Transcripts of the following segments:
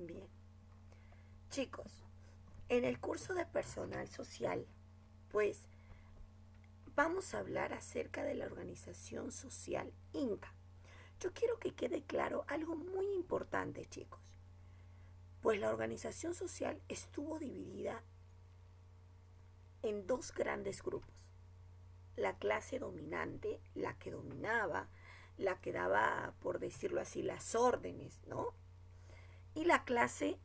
Bien, chicos, en el curso de personal social, pues vamos a hablar acerca de la organización social Inca. Yo quiero que quede claro algo muy importante, chicos. Pues la organización social estuvo dividida en dos grandes grupos. La clase dominante, la que dominaba, la que daba, por decirlo así, las órdenes, ¿no? Y la clase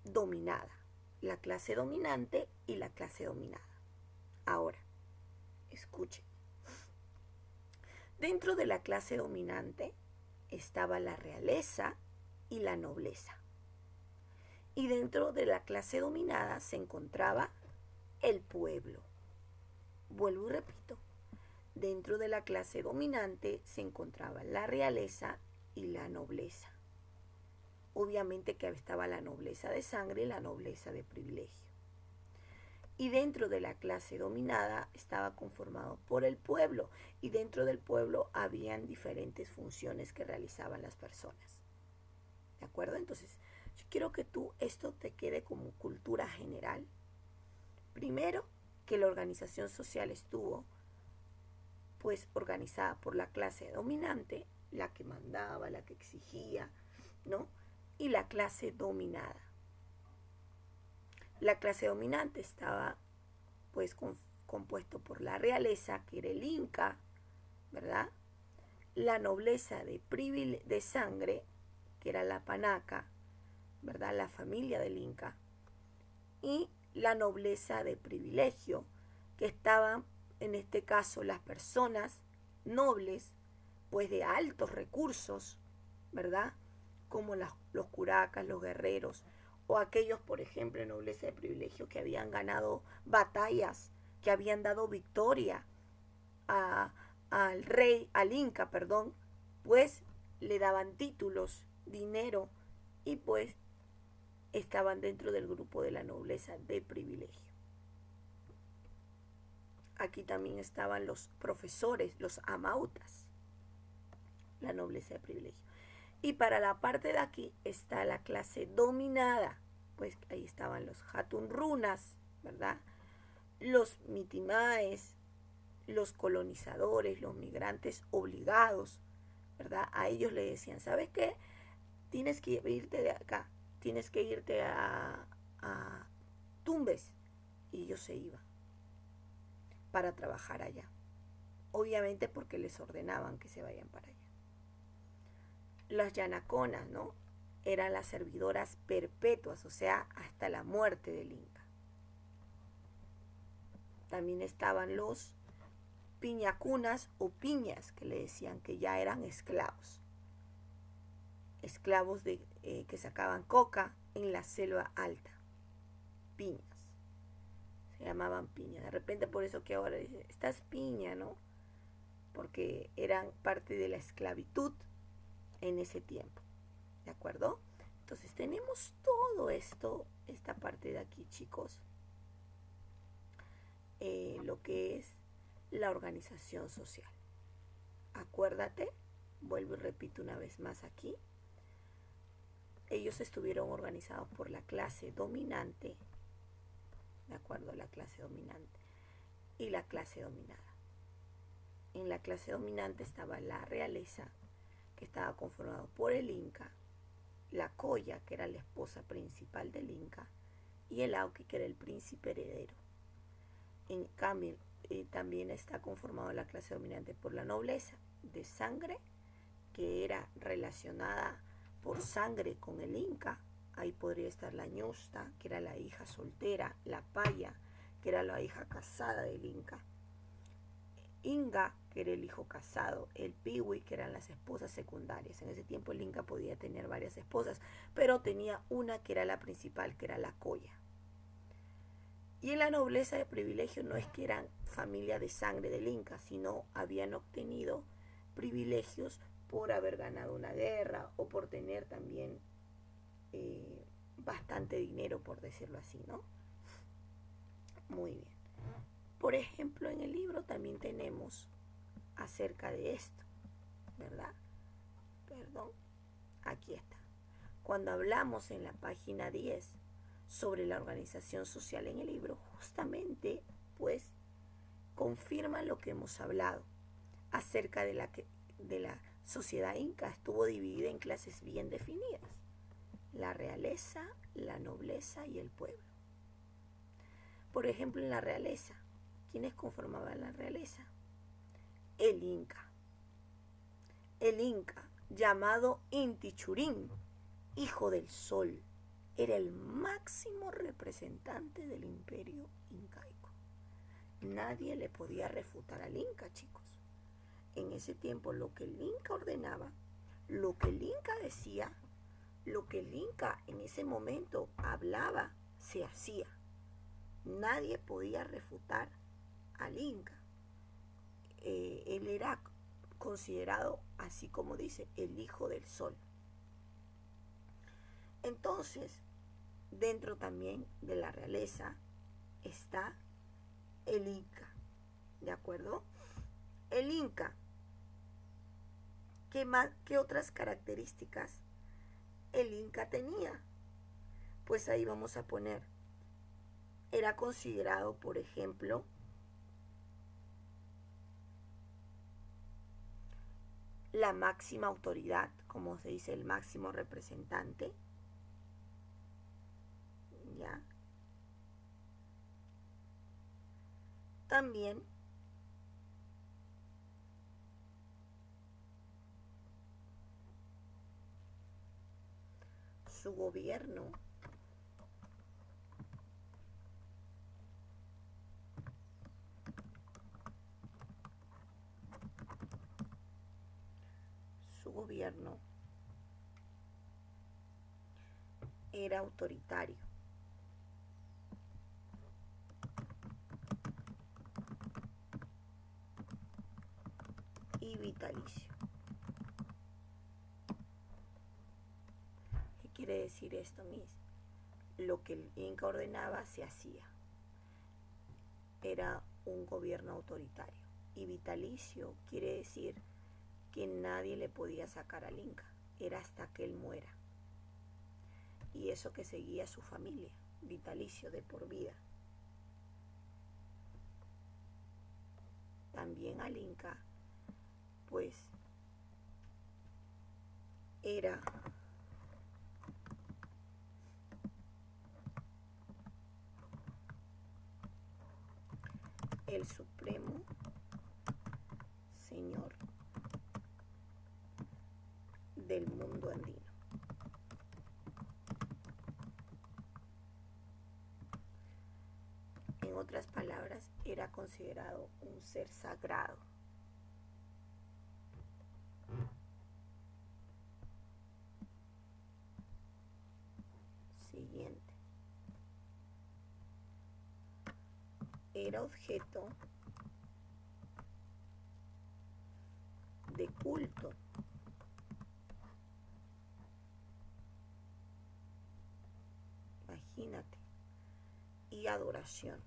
dominada, la clase dominante y la clase dominada. Ahora, escuchen. Dentro de la clase dominante estaba la realeza y la nobleza. Y dentro de la clase dominada se encontraba el pueblo. Vuelvo y repito. Dentro de la clase dominante se encontraba la realeza y la nobleza. Obviamente que estaba la nobleza de sangre y la nobleza de privilegio. Y dentro de la clase dominada estaba conformado por el pueblo, y dentro del pueblo habían diferentes funciones que realizaban las personas. ¿De acuerdo? Entonces, yo quiero que esto te quede como cultura general. Primero, que la organización social estuvo pues organizada por la clase dominante, la que mandaba, la que exigía, ¿no? Y la clase dominada. La clase dominante estaba pues compuesto por la realeza, que era el Inca, ¿verdad? La nobleza de sangre, que era la Panaca, ¿verdad? La familia del Inca. Y la nobleza de privilegio, que estaban en este caso las personas nobles, pues de altos recursos, ¿verdad? Como los curacas, los guerreros, o aquellos, por ejemplo, en nobleza de privilegio que habían ganado batallas, que habían dado victoria al rey, al Inca, perdón, pues le daban títulos, dinero, y pues estaban dentro del grupo de la nobleza de privilegio. Aquí también estaban los profesores, los amautas, la nobleza de privilegio. Y para la parte de aquí está la clase dominada, pues ahí estaban los hatunrunas, ¿verdad? Los mitimaes, los colonizadores, los migrantes obligados, ¿verdad? A ellos le decían, ¿sabes qué? Tienes que irte de acá, tienes que irte a Tumbes. Y ellos se iban para trabajar allá. Obviamente porque les ordenaban que se vayan para allá. Las yanaconas, ¿no? Eran las servidoras perpetuas, o sea, hasta la muerte del Inca. También estaban los piñacunas o piñas, que le decían que ya eran esclavos. Esclavos que sacaban coca en la selva alta. Piñas. Se llamaban piñas. De repente por eso que ahora dicen, estás piña, ¿no? Porque eran parte de la esclavitud en ese tiempo. ¿De acuerdo? Entonces tenemos todo esto, esta parte de aquí, chicos. Lo que es la organización social. Acuérdate, vuelvo y repito una vez más aquí. Ellos estuvieron organizados por la clase dominante, ¿de acuerdo? La clase dominante y la clase dominada. En la clase dominante estaba la realeza, que estaba conformado por el Inca, la Colla, que era la esposa principal del Inca, y el Auqui, que era el príncipe heredero. En cambio, también está conformado la clase dominante por la nobleza de sangre, que era relacionada por sangre con el Inca. Ahí podría estar la ñusta, que era la hija soltera, la paya, que era la hija casada del Inca, Inga, que era el hijo casado, el piwi, que eran las esposas secundarias. En ese tiempo el Inca podía tener varias esposas, pero tenía una que era la principal, que era la Colla. Y en la nobleza de privilegio no es que eran familia de sangre del Inca, sino habían obtenido privilegios por haber ganado una guerra o por tener también bastante dinero, por decirlo así, ¿no? Muy bien. Por ejemplo, en el libro también tenemos acerca de esto, ¿verdad? Perdón, aquí está. Cuando hablamos en la página 10 sobre la organización social en el libro, justamente pues confirma lo que hemos hablado acerca de la sociedad inca. Estuvo dividida en clases bien definidas: la realeza, la nobleza y el pueblo. Por ejemplo, en la realeza, ¿quiénes conformaban la realeza? El Inca. El Inca, llamado Inti Churín, hijo del sol, era el máximo representante del imperio incaico. Nadie le podía refutar al Inca, chicos. En ese tiempo, lo que el Inca ordenaba, lo que el Inca decía, lo que el Inca en ese momento hablaba, se hacía. Nadie podía refutar al Inca. Él era considerado, así como dice, el hijo del sol. Entonces, dentro también de la realeza está el Inca, ¿de acuerdo? El Inca, ¿qué otras características el Inca tenía? Pues ahí vamos a poner, era considerado, por ejemplo, la máxima autoridad, como se dice, el máximo representante, ¿ya? También su gobierno era autoritario y vitalicio. ¿Qué quiere decir esto, Miss? Lo que el Inca ordenaba se hacía. Era un gobierno autoritario. Y vitalicio quiere decir que nadie le podía sacar al Inca. Era hasta que él muera. Y eso que seguía su familia. Vitalicio, de por vida. También al Inca, pues, era el supremo señor del mundo andino. En otras palabras, era considerado un ser sagrado. Siguiente. Era objeto de culto imagínate, y adoración.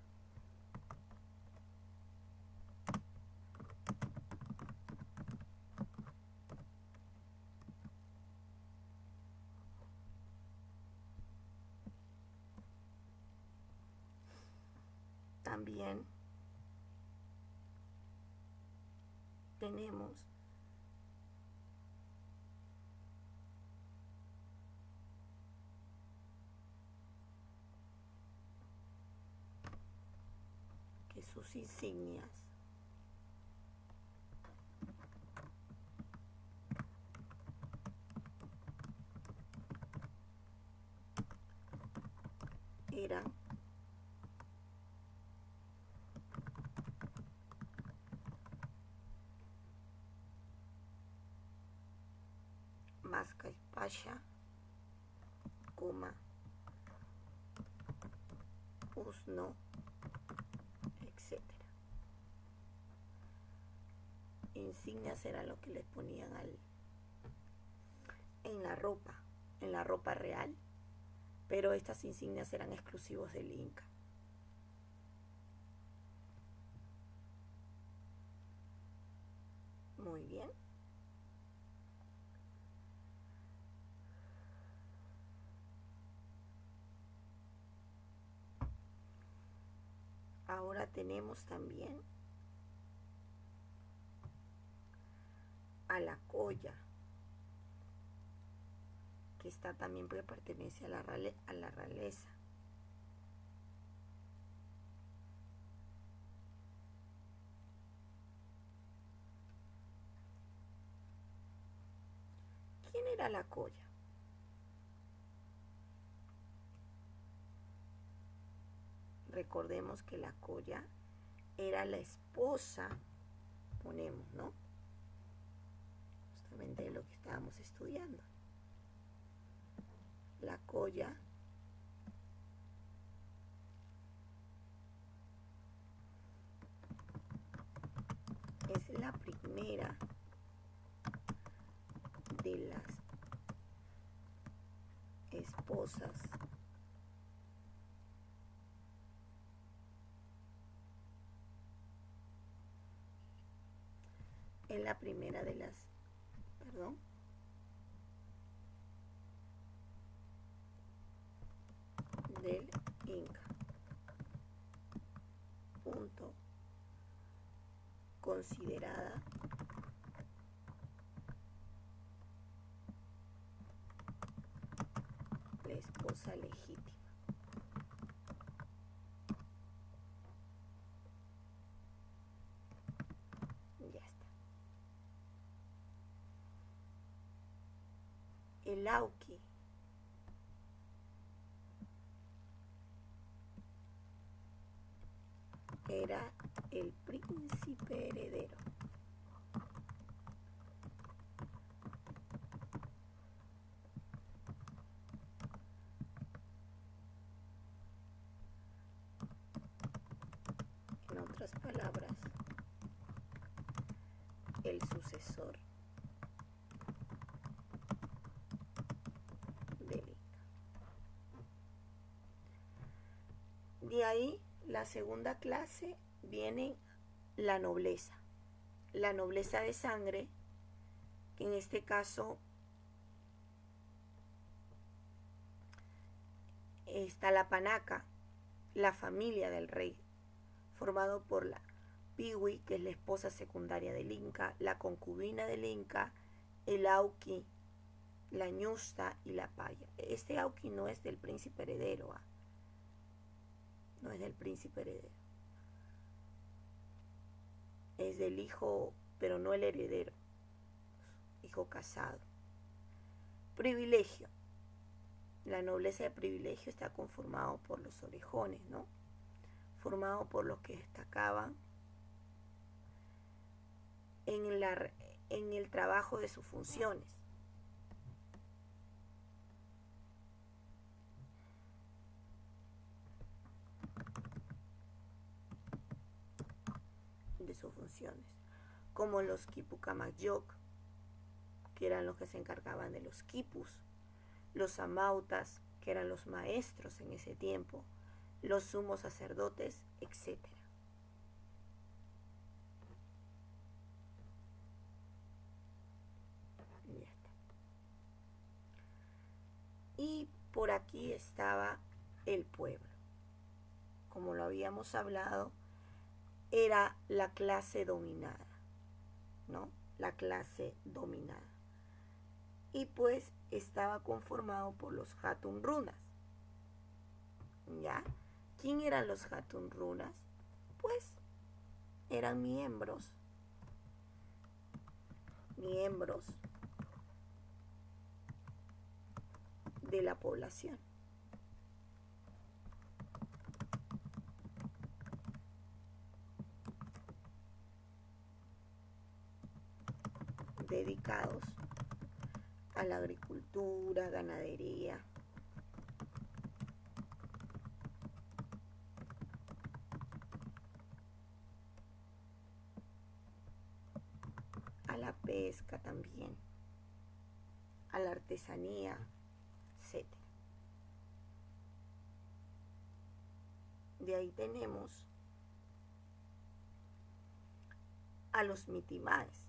También tenemos que sus insignias eran Mascaypacha, Usno, etc. Insignias era lo que les ponían en la ropa real, pero estas insignias eran exclusivos del Inca. Muy bien. ahora tenemos también a la Colla, que está también porque pertenece a la realeza. ¿Quién era la Colla? Recordemos que la Colla era la esposa, ponemos, ¿no? Justamente de lo que estábamos estudiando. La Colla es la primera de las esposas es la primera de las, perdón, del Inca. Punto. Considerada la esposa legítima. Ya está. El Auqui era el príncipe heredero. En otras palabras, el sucesor del Inca. De ahí, la segunda clase viene la nobleza. La nobleza de sangre, que en este caso está la Panaca, la familia del rey, formado por la Piwi, que es la esposa secundaria del Inca, la concubina del Inca, el Auqui, la Ñusta y la Paya. Este Auqui no es del príncipe heredero, no es del príncipe heredero. Es del hijo, pero no el heredero, hijo casado. Privilegio. La nobleza de privilegio está conformado por los orejones, ¿no? Formado por los que destacaban en el trabajo de sus funciones. Como los Quipucamayok, que eran los que se encargaban de los quipus, los amautas, que eran los maestros en ese tiempo, los sumos sacerdotes, etc. Ya está. Y por aquí estaba el pueblo. Como lo habíamos hablado, era la clase dominada, ¿no? La clase dominada. Y pues estaba conformado por los Hatun Runas. ¿Ya? ¿Quién eran los Hatun Runas? Pues eran miembros de la población. Dedicados a la agricultura, ganadería, a la pesca también, a la artesanía, etc. De ahí tenemos a los mitimaes.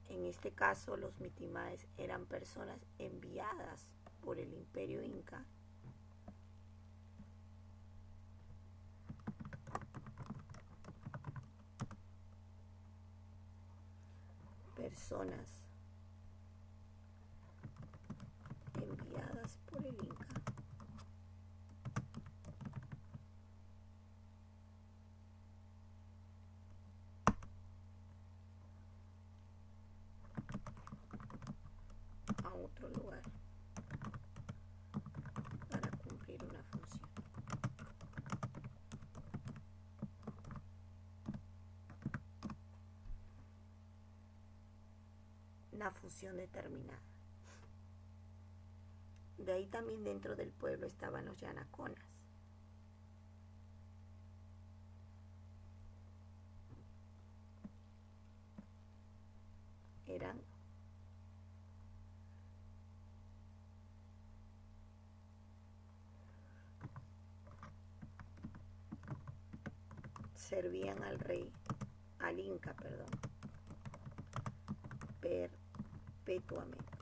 En este caso, los mitimaes eran personas enviadas por el Imperio Inca personas enviadas por el Inca a otro lugar para cumplir una función. Una función determinada. De ahí también dentro del pueblo estaban los yanaconas. Servían al rey, al Inca, perdón, perpetuamente.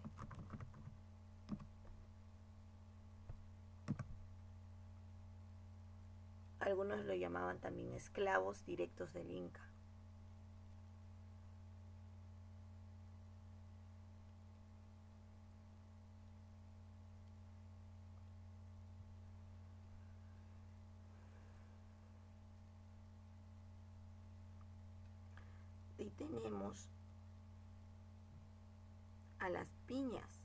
Algunos lo llamaban también esclavos directos del Inca. Y tenemos a las piñas.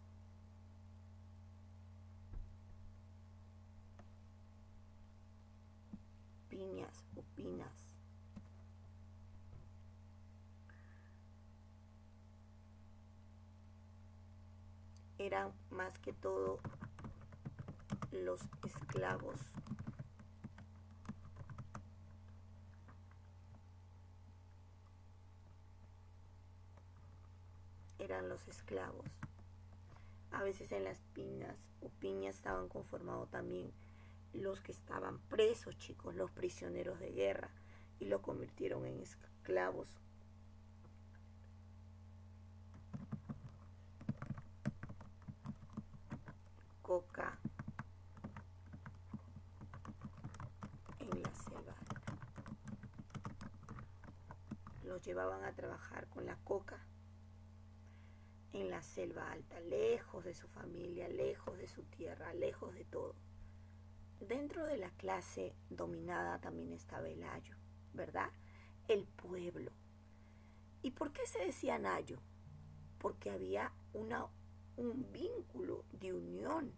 Piñas o pinas. Eran más que todo los esclavos A veces en las pinas o piñas estaban conformados también los que estaban presos, chicos, los prisioneros de guerra, y lo convirtieron en esclavos. Coca en la selva. Los llevaban a trabajar con la coca en la selva alta, lejos de su familia, lejos de su tierra, lejos de todo. Dentro de la clase dominada también estaba el ayo, ¿verdad? El pueblo. ¿Y por qué se decían ayo? Porque había un vínculo de unión.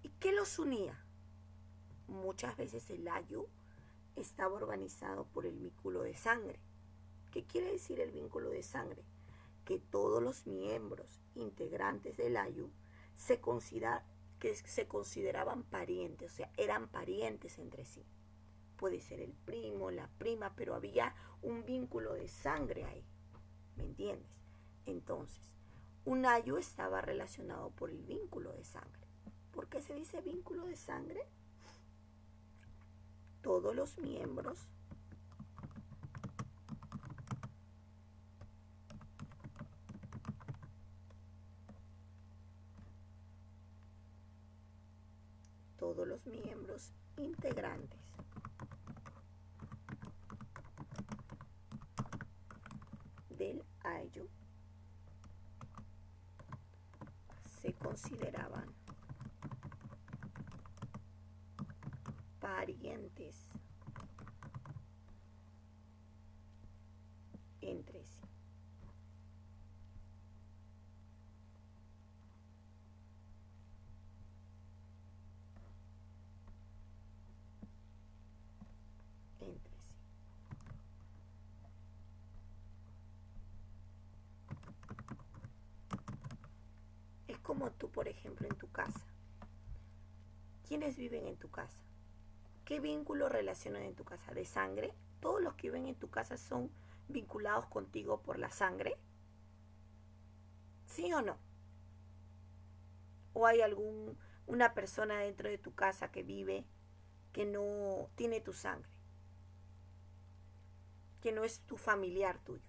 ¿Y qué los unía? Muchas veces el ayo estaba organizado por el vínculo de sangre. ¿Qué quiere decir el vínculo de sangre? Que todos los miembros integrantes del ayu se consideraban parientes, o sea, eran parientes entre sí. Puede ser el primo, la prima, pero había un vínculo de sangre ahí, ¿me entiendes? Entonces, un ayu estaba relacionado por el vínculo de sangre. ¿Por qué se dice vínculo de sangre? Todos los miembros integrantes del ayu se consideraban parientes entre sí. Es como tú, por ejemplo, en tu casa. ¿Quiénes viven en tu casa? ¿Qué vínculos relacionan en tu casa? ¿De sangre? ¿Todos los que viven en tu casa son vinculados contigo por la sangre? ¿Sí o no? ¿O hay una persona dentro de tu casa que vive que no tiene tu sangre? Que no es tu familiar tuyo.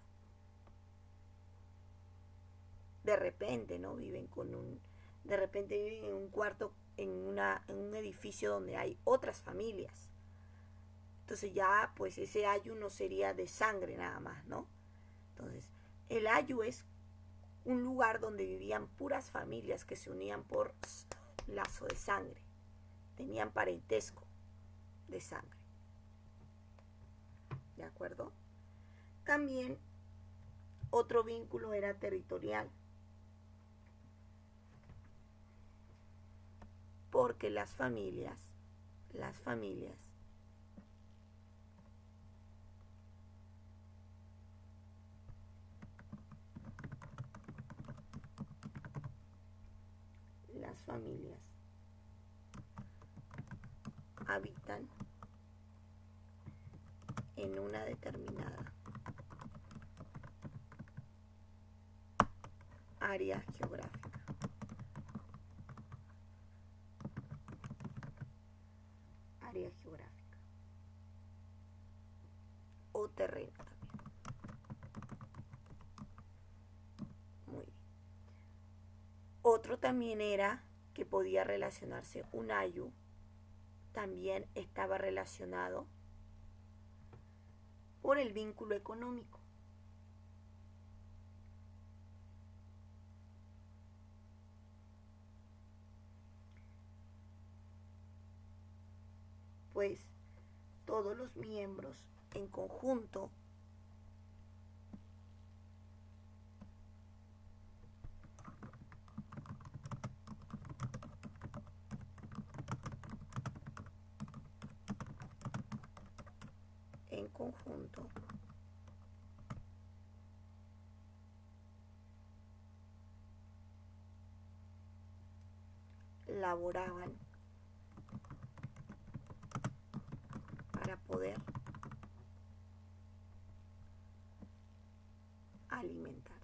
De repente, ¿no? De repente viven en un cuarto, en un edificio donde hay otras familias. Entonces ya, pues ese ayu no sería de sangre nada más, ¿no? El ayu es un lugar donde vivían puras familias que se unían por lazo de sangre, tenían parentesco de sangre. ¿De acuerdo? También otro vínculo era territorial, porque las familias habitan en una determinada área geográfica. O terreno también. Muy bien. Otro también era que podía relacionarse un ayu, también estaba relacionado por el vínculo económico. Pues todos los miembros en conjunto laboraban para poder alimentarse.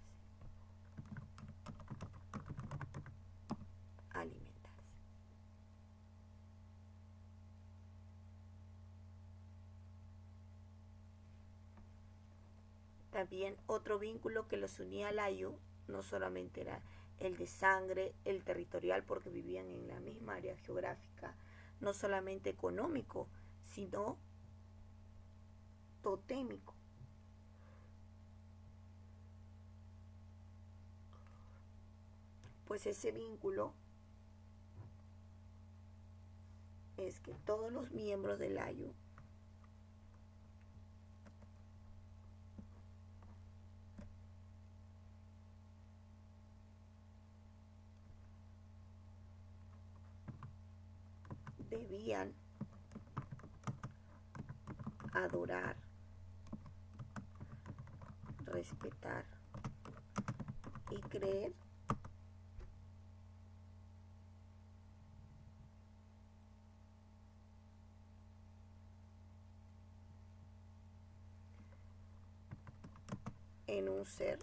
También otro vínculo que los unía al ayu no solamente era el de sangre, el territorial, porque vivían en la misma área geográfica, no solamente económico, sino totémico. Pues ese vínculo es que todos los miembros del ayu debían adorar, respetar y creer en un ser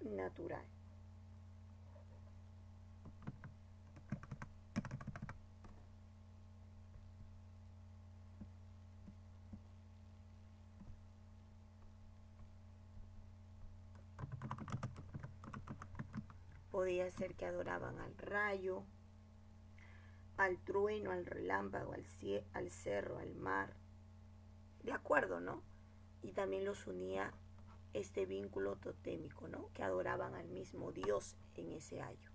natural. Podía ser que adoraban al rayo, al trueno, al relámpago, al cerro, al mar. De acuerdo, ¿no? Y también los unía este vínculo totémico, ¿no? Que adoraban al mismo Dios en ese ayu.